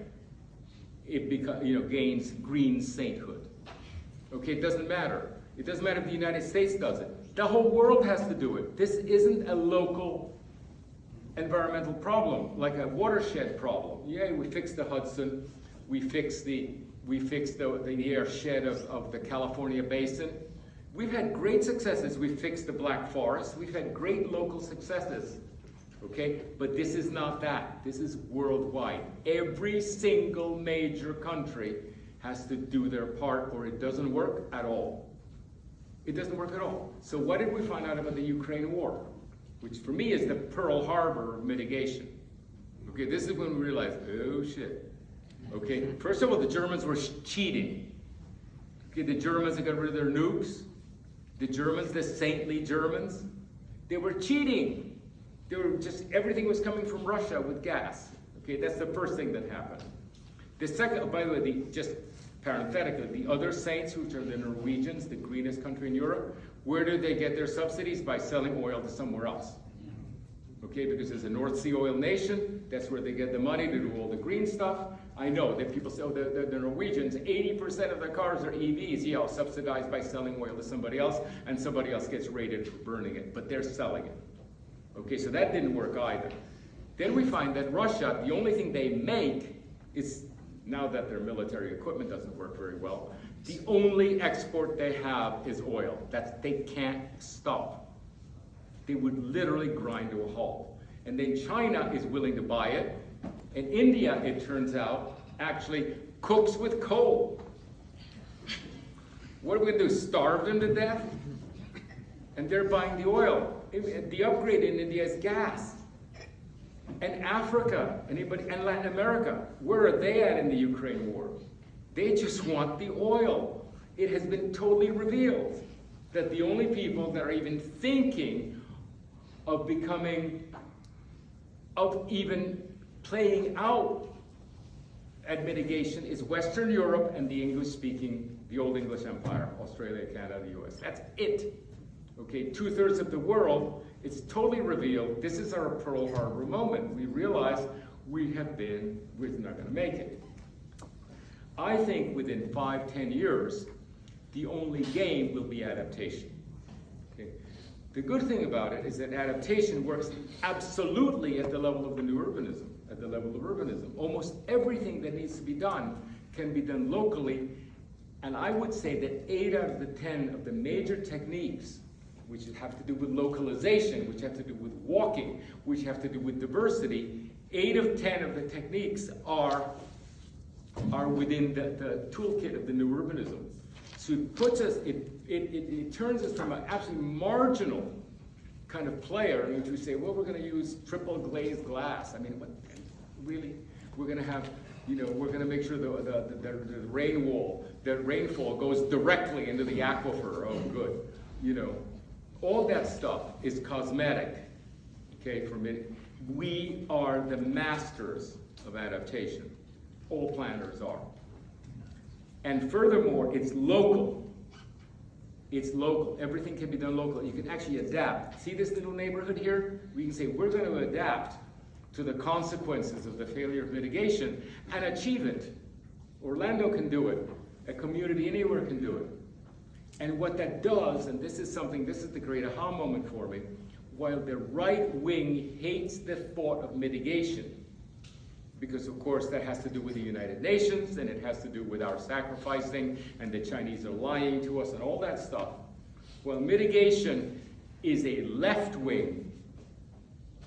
gains green sainthood. Okay, it doesn't matter. It doesn't matter if the United States does it. The whole world has to do it. This isn't a local environmental problem, like a watershed problem. Yeah, we fixed the Hudson, we fixed the airshed of the California basin. We've had great successes. We fixed the Black Forest. We've had great local successes. Okay, but this is not that. This is worldwide. Every single major country has to do their part, or it doesn't work at all. It doesn't work at all. So what did we find out about the Ukraine war? Which for me is the Pearl Harbor of mitigation. Okay, this is when we realized, oh shit. Okay, first of all, the Germans were cheating. Okay, the Germans that got rid of their nukes, the Germans, the saintly Germans, they were cheating. They were just, everything was coming from Russia with gas. Okay, that's the first thing that happened. The second, by the way, just parenthetically, the other saints, which are the Norwegians, the greenest country in Europe, where do they get their subsidies? By selling oil to somewhere else. Okay, because there's a North Sea oil nation, that's where they get the money to do all the green stuff. I know that people say, oh, the Norwegians, 80% of their cars are EVs. Yeah, subsidized by selling oil to somebody else, and somebody else gets rated for burning it, but they're selling it. Okay, so that didn't work either. Then we find that Russia, the only thing they make is, now that their military equipment doesn't work very well, the only export they have is oil. They can't stop. They would literally grind to a halt. And then China is willing to buy it, and India, it turns out, actually cooks with coal. What are we going to do, starve them to death? And they're buying the oil. The upgrade in India is gas. And Africa, and Latin America, where are they at in the Ukraine war? They just want the oil. It has been totally revealed that the only people that are even thinking of even playing out at mitigation is Western Europe and the English-speaking, the old English Empire, Australia, Canada, the US. That's it. Okay, 2/3 of the world, it's totally revealed. This is our Pearl Harbor moment. We realize we're not going to make it. I think within 5-10 years, the only game will be adaptation. Okay? The good thing about it is that adaptation works absolutely at the level of the new urbanism, at the level of urbanism. Almost everything that needs to be done can be done locally, and I would say that 8 out of the 10 of the major techniques, which have to do with localization, which have to do with walking, which have to do with diversity, 8 of 10 of the techniques are within the toolkit of the new urbanism. So it puts us, it turns us from an absolutely marginal kind of player in which we say, well, we're going to use triple glazed glass. I mean, really, we're going to have You know, we're going to make sure the rainfall goes directly into the aquifer. Oh, good. You know, all that stuff is cosmetic. Okay, we are the masters of adaptation. All planners are. And furthermore, it's local. It's local. Everything can be done local. You can actually adapt. See this little neighborhood here? We can say, we're going to adapt to the consequences of the failure of mitigation and achieve it. Orlando can do it. A community anywhere can do it. And what that does, and this is the great aha moment for me, while the right wing hates the thought of mitigation, because of course that has to do with the United Nations, and it has to do with our sacrificing, and the Chinese are lying to us, and all that stuff. Well, mitigation is a left-wing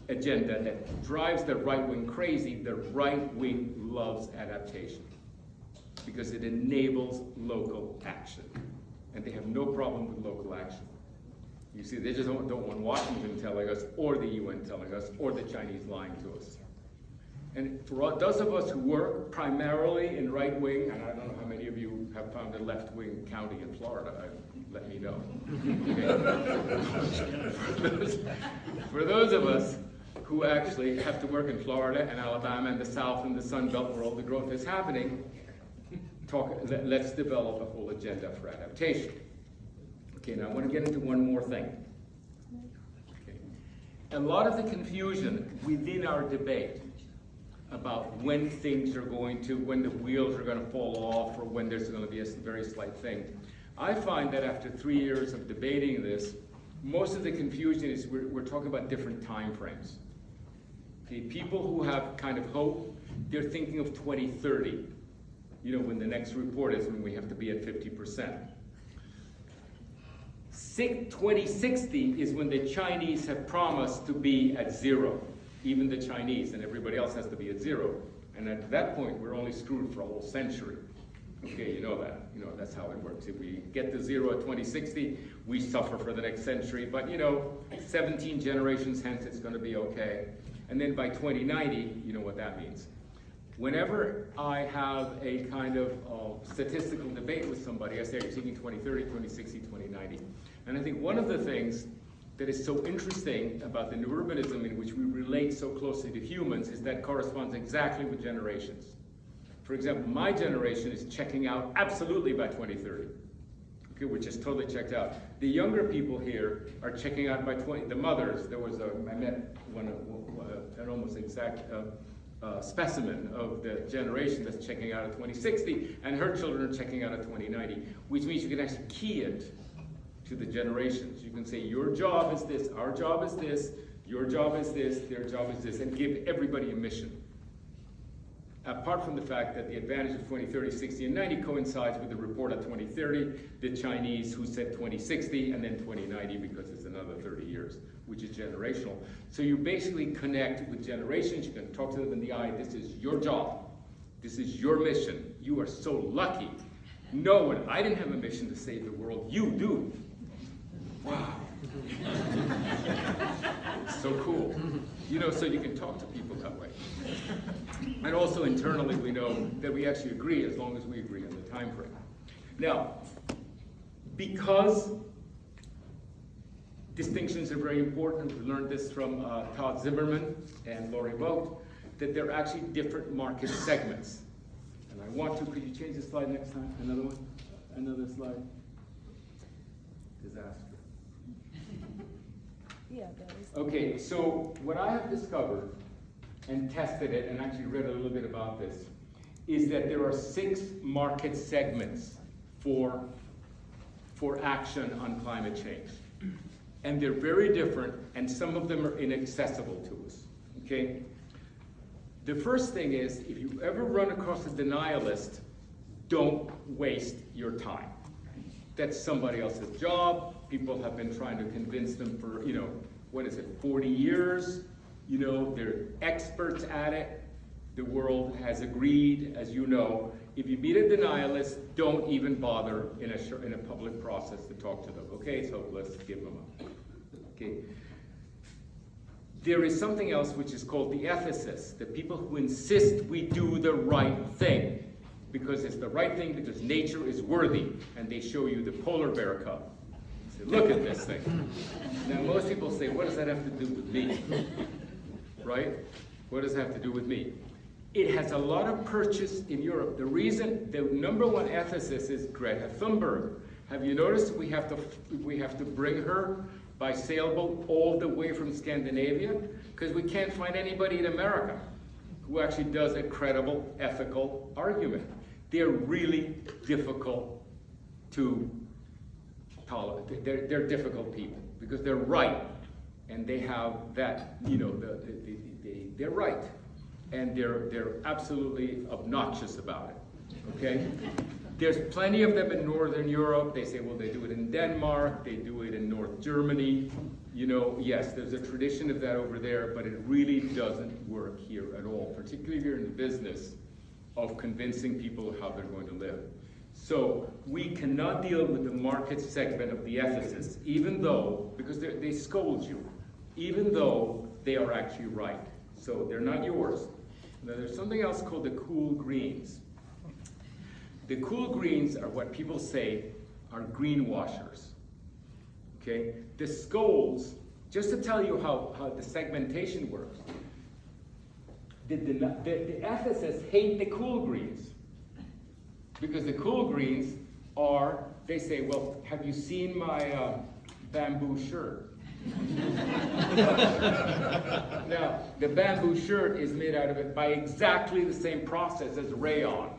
agenda that drives the right wing crazy. The right wing loves adaptation because it enables local action. And they have no problem with local action. You see, they just don't want Washington telling us, or the UN telling us, or the Chinese lying to us. And for those of us who work primarily in right wing, and I don't know how many of you have found a left wing county in Florida, let me know. For those of us who actually have to work in Florida and Alabama and the South and the Sun Belt where all the growth is happening, let's develop a whole agenda for adaptation. Okay, now I want to get into one more thing. Okay. A lot of the confusion within our debate about when things are when the wheels are going to fall off, or when there's going to be a very slight thing. I find that after 3 years of debating this, most of the confusion is we're talking about different time frames. Okay, people who have kind of hope, they're thinking of 2030. You know, when the next report is when we have to be at 50%. 2060 is when the Chinese have promised to be at zero. Even the Chinese, and everybody else has to be at zero. And at that point, we're only screwed for a whole century. Okay, you know that. You know, that's how it works. If we get to zero at 2060, we suffer for the next century. But, you know, 17 generations hence, it's going to be okay. And then by 2090, you know what that means. Whenever I have a kind of statistical debate with somebody, I say, you're thinking 2030, 2060, 2090. And I think one of the things that is so interesting about the new urbanism in which we relate so closely to humans is that corresponds exactly with generations. For example, my generation is checking out absolutely by 2030, okay, which is totally checked out. The younger people here are checking out by the mothers. I met an almost exact specimen of the generation that's checking out at 2060, and her children are checking out at 2090, which means you can actually key it to the generations. You can say, your job is this, our job is this, your job is this, their job is this, and give everybody a mission. Apart from the fact that the advantage of 2030, 60, and 90 coincides with the report at 2030, the Chinese who said 2060, and then 2090 because it's another 30 years, which is generational. So you basically connect with generations, you can talk to them in the eye, this is your job, this is your mission, you are so lucky. No, I didn't have a mission to save the world, you do. Wow. So cool. You know, so you can talk to people that way. And also internally we know that we actually agree as long as we agree on the time frame. Now, because distinctions are very important, we learned this from Todd Zimmerman and Lori Vogt, that there are actually different market segments. And I want to, could you change the slide next time? Another one? Another slide? Disaster. Yeah, that is. Okay, so what I have discovered and tested it and actually read a little bit about this is that there are 6 market segments for action on climate change. And they're very different, and some of them are inaccessible to us, okay? The first thing is, if you ever run across a denialist, don't waste your time. That's somebody else's job. People have been trying to convince them for, 40 years. You know, they're experts at it. The world has agreed, as you know. If you meet a denialist, don't even bother in a public process to talk to them. Okay, it's hopeless, give them up. Okay. there is something else which is called the ethicists, the people who insist we do the right thing. Because it's the right thing, because nature is worthy. And they show you the polar bear cub. Say, look at this thing. Now most people say, what does that have to do with me? Right? What does that have to do with me? It has a lot of purchase in Europe. The reason, the number one ethicist is Greta Thunberg. Have you noticed we have to bring her by sailboat all the way from Scandinavia? Because we can't find anybody in America who actually does a credible, ethical argument. They're really difficult to tolerate. They're difficult people because they're right, and they have that, you know, they're right, and they're absolutely obnoxious about it. Okay. There's plenty of them in Northern Europe. They say, well, they do it in Denmark, they do it in North Germany. You know, yes, there's a tradition of that over there, but it really doesn't work here at all, particularly if you're in the business of convincing people how they're going to live. So we cannot deal with the market segment of the ethicists, even though, because they scold you, even though they are actually right. So they're not yours. Now there's something else called the cool greens. The cool greens are what people say are greenwashers. Okay? The scolds, just to tell you how the segmentation works, the ethicists hate the cool greens. Because the cool greens are, they say, well, have you seen my bamboo shirt? Now, the bamboo shirt is made out of it by exactly the same process as rayon.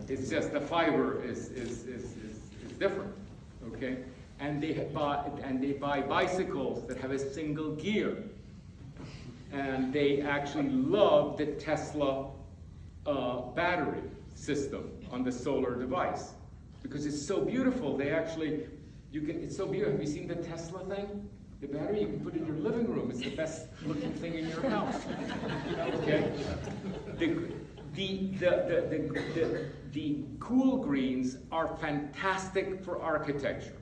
It's just the fiber is different, okay? And they buy bicycles that have a single gear. And they actually love the Tesla battery system on the solar device because it's so beautiful. They actually, it's so beautiful. Have you seen the Tesla thing? The battery you can put in your living room. It's the best looking thing in your house. Okay? The cool greens are fantastic for architecture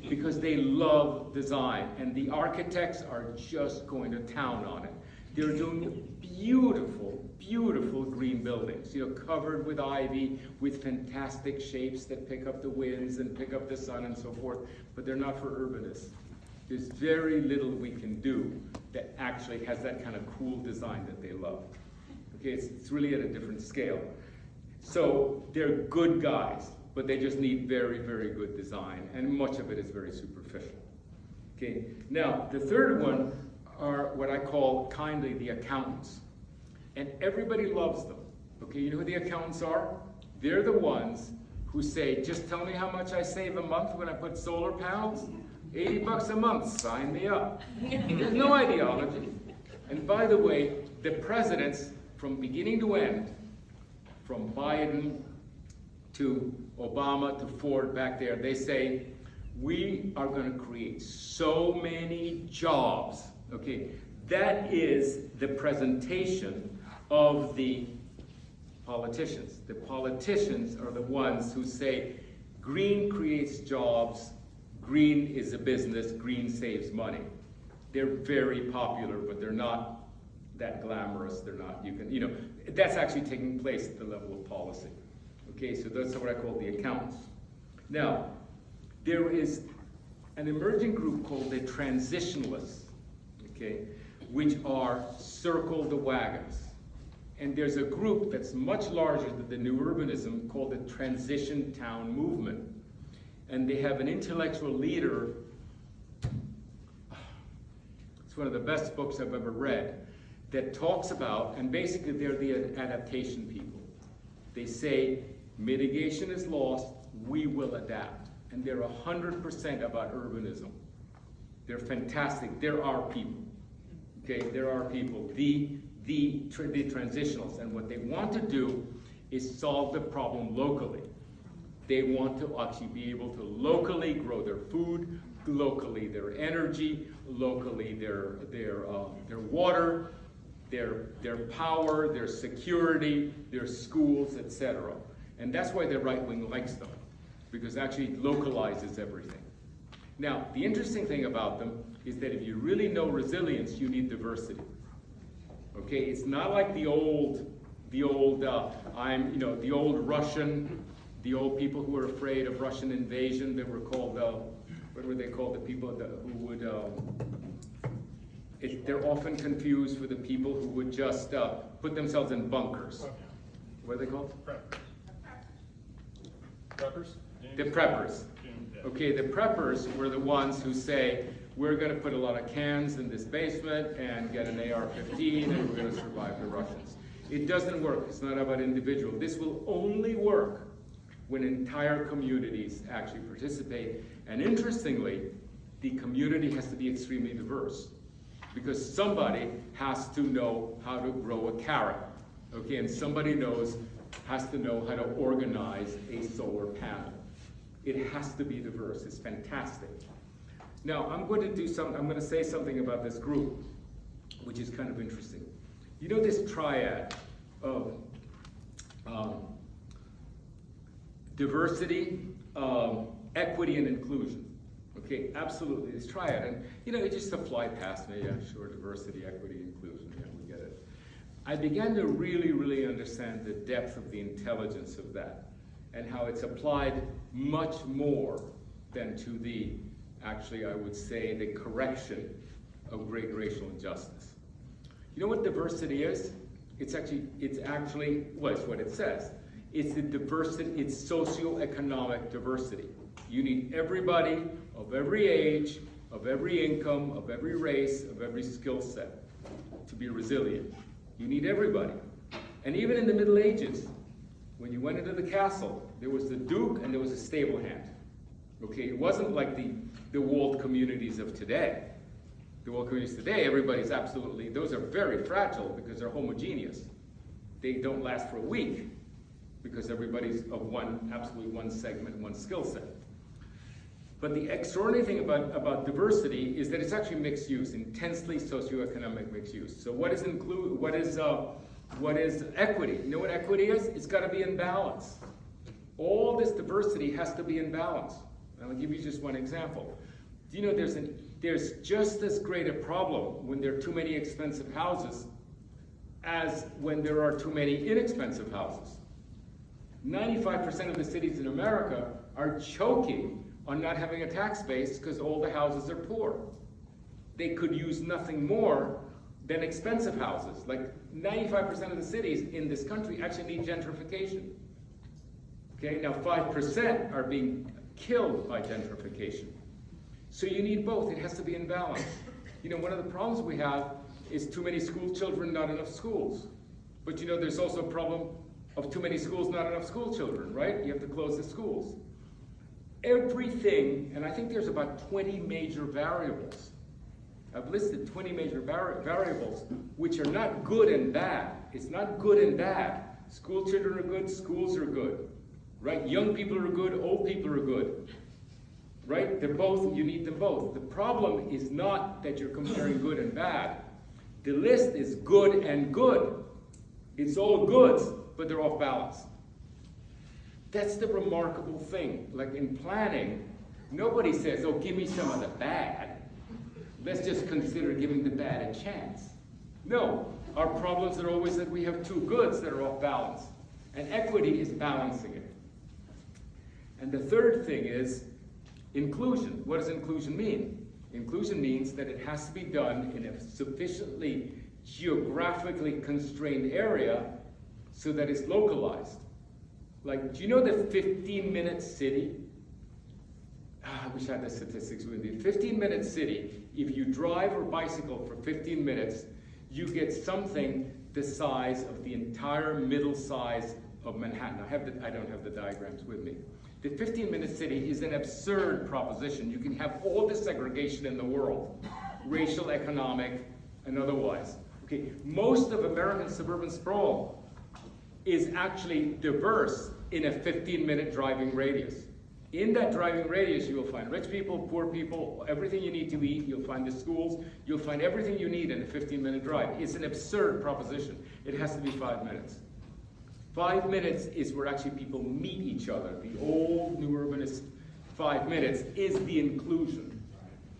because they love design, and the architects are just going to town on it. They're doing beautiful, beautiful green buildings, you know, covered with ivy, with fantastic shapes that pick up the winds and pick up the sun and so forth, but they're not for urbanists. There's very little we can do that actually has that kind of cool design that they love. Okay, it's really at a different scale. So they're good guys, but they just need very, very good design, and much of it is very superficial. Okay, now the third one are what I call kindly the accountants. And everybody loves them. Okay, you know who the accountants are? They're the ones who say, just tell me how much I save a month when I put solar panels. $80 a month, sign me up. There's no ideology. And by the way, the presidents, from beginning to end, from Biden to Obama to Ford back there, they say, we are going to create so many jobs. Okay, that is the presentation of the politicians. The politicians are the ones who say, green creates jobs, green is a business, green saves money. They're very popular, but they're not that glamorous. They're not, that's actually taking place at the level of policy. Okay, so that's what I call the accountants. Now, there is an emerging group called the transitionalists, okay, which are circle the wagons. And there's a group that's much larger than the new urbanism called the transition town movement. And they have an intellectual leader. It's one of the best books I've ever read that talks about, and basically they're the adaptation people. They say, mitigation is lost, we will adapt. And they're 100% about urbanism. They're fantastic. They're our people. Okay, they're our people. The transitionals. And what they want to do is solve the problem locally. They want to actually be able to locally grow their food, locally their energy, locally their water, their power, their security, their schools, etc. And that's why the right wing likes them, because it actually localizes everything. Now, the interesting thing about them is that if you really know resilience, you need diversity. Okay, it's not like the old Russian, the old people who were afraid of Russian invasion that were called, what were they called? The people who would, they're often confused with the people who would just put themselves in bunkers. What are they called? Preppers? The preppers. Okay, the preppers were the ones who say, we're going to put a lot of cans in this basement and get an AR-15 and we're going to survive the Russians. It doesn't work. It's not about individual. This will only work when entire communities actually participate. And interestingly, the community has to be extremely diverse because somebody has to know how to grow a carrot. Okay, and somebody has to know how to organize a solar panel. It has to be diverse. It's fantastic. Now, I'm going to say something about this group, which is kind of interesting. You know this triad of diversity, equity, and inclusion. Okay, absolutely, this triad. And it just to fly past me, yeah, sure, diversity, equity, inclusion, yeah, we get it. I began to really, really understand the depth of the intelligence of that and how it's applied much more than to the, actually, I would say, the correction of great racial injustice. You know what diversity is? It's actually, well, it's what it says. It's the diversity, it's socioeconomic diversity. You need everybody of every age, of every income, of every race, of every skill set to be resilient. You need everybody. And even in the Middle Ages, when you went into the castle, there was the duke and there was a stable hand. Okay, it wasn't like the walled communities of today. The walled communities today, everybody's absolutely, those are very fragile because they're homogeneous. They don't last for a week because everybody's of absolutely one segment, one skill set. But the extraordinary thing about diversity is that it's actually mixed use, intensely socioeconomic mixed use. So what is equity? You know what equity is? It's got to be in balance. All this diversity has to be in balance. And I'll give you just one example. Do you know there's just as great a problem when there are too many expensive houses as when there are too many inexpensive houses. 95% of the cities in America are choking on not having a tax base because all the houses are poor. They could use nothing more than expensive houses. Like 95% of the cities in this country actually need gentrification. Okay, now 5% are being killed by gentrification. So you need both. It has to be in balance. One of the problems we have is too many school children, not enough schools. But there's also a problem of too many schools, not enough school children, right? You have to close the schools. Everything, and I think there's about 20 major variables. I've listed 20 major variables, which are not good and bad. It's not good and bad. School children are good, schools are good, right? Young people are good, old people are good, right? They're both, you need them both. The problem is not that you're comparing good and bad. The list is good and good. It's all goods, but they're off balance. That's the remarkable thing. Like in planning, nobody says, oh, give me some of the bad. Let's just consider giving the bad a chance. No, our problems are always that we have two goods that are off balance. And equity is balancing it. And the third thing is inclusion. What does inclusion mean? Inclusion means that it has to be done in a sufficiently geographically constrained area so that it's localized. Like, do you know the 15-minute city? I wish I had the statistics with me. 15-minute city, if you drive or bicycle for 15 minutes, you get something the size of the entire middle size of Manhattan. I don't have the diagrams with me. The 15-minute city is an absurd proposition. You can have all the segregation in the world, racial, economic, and otherwise. Okay, most of American suburban sprawl is actually diverse in a 15-minute driving radius. In that driving radius, you will find rich people, poor people, everything you need to eat. You'll find the schools. You'll find everything you need in a 15-minute drive. It's an absurd proposition. It has to be 5 minutes. 5 minutes is where actually people meet each other. The old New Urbanist 5 minutes is the inclusion.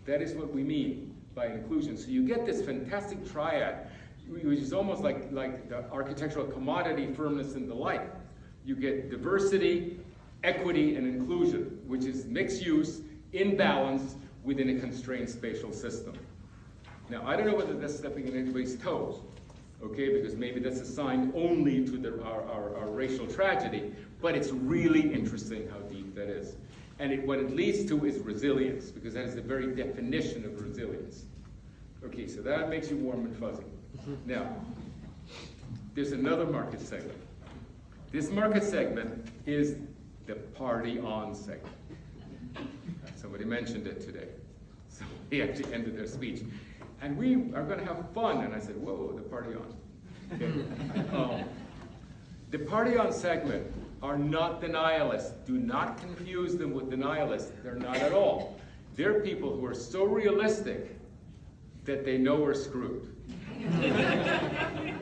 That is what we mean by inclusion. So you get this fantastic triad, which is almost like the architectural commodity, firmness, and delight. You get diversity, equity, and inclusion, which is mixed use, in balance, within a constrained spatial system. Now, I don't know whether that's stepping on anybody's toes, okay, because maybe that's assigned only to our racial tragedy, but it's really interesting how deep that is. And what it leads to is resilience, because that is the very definition of resilience. Okay, so that makes you warm and fuzzy. Now, there's another market segment. This market segment is the party on segment. Somebody mentioned it today. Somebody actually ended their speech. And we are going to have fun. And I said, whoa, the party on. Okay. The party on segment are not denialists. Do not confuse them with denialists. They're not at all. They're people who are so realistic that they know we're screwed.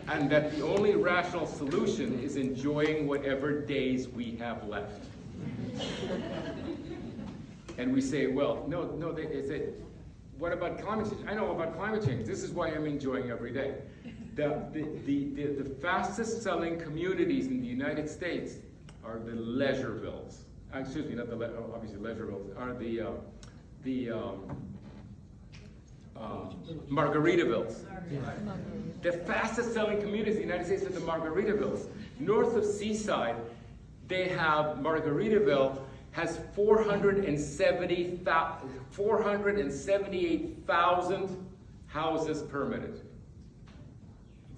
And that the only rational solution is enjoying whatever days we have left. And we say, well, no, they say, what about climate change? I know about climate change. This is why I'm enjoying every day. The fastest selling communities in the United States are the Leisurevilles. Excuse me, not obviously Leisurevilles, are the Margaritavilles. The fastest selling communities in the United States are the Margaritavilles. North of Seaside, they have Margaritaville has 478,000 houses permitted.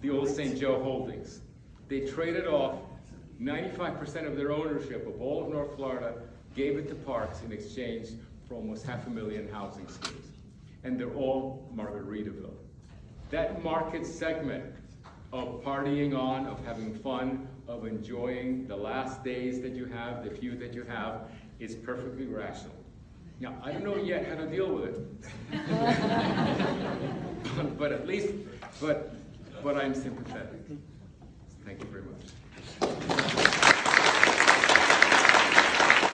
The old St. Joe holdings. They traded off 95% of their ownership of all of North Florida, gave it to parks in exchange for almost 500,000 housing schemes. And they're all Margaritaville. That market segment of partying on, of having fun, of enjoying the last days that you have, the few that you have, is perfectly rational. Now, I don't know yet how to deal with it. but at least, but I'm sympathetic. Thank you very much.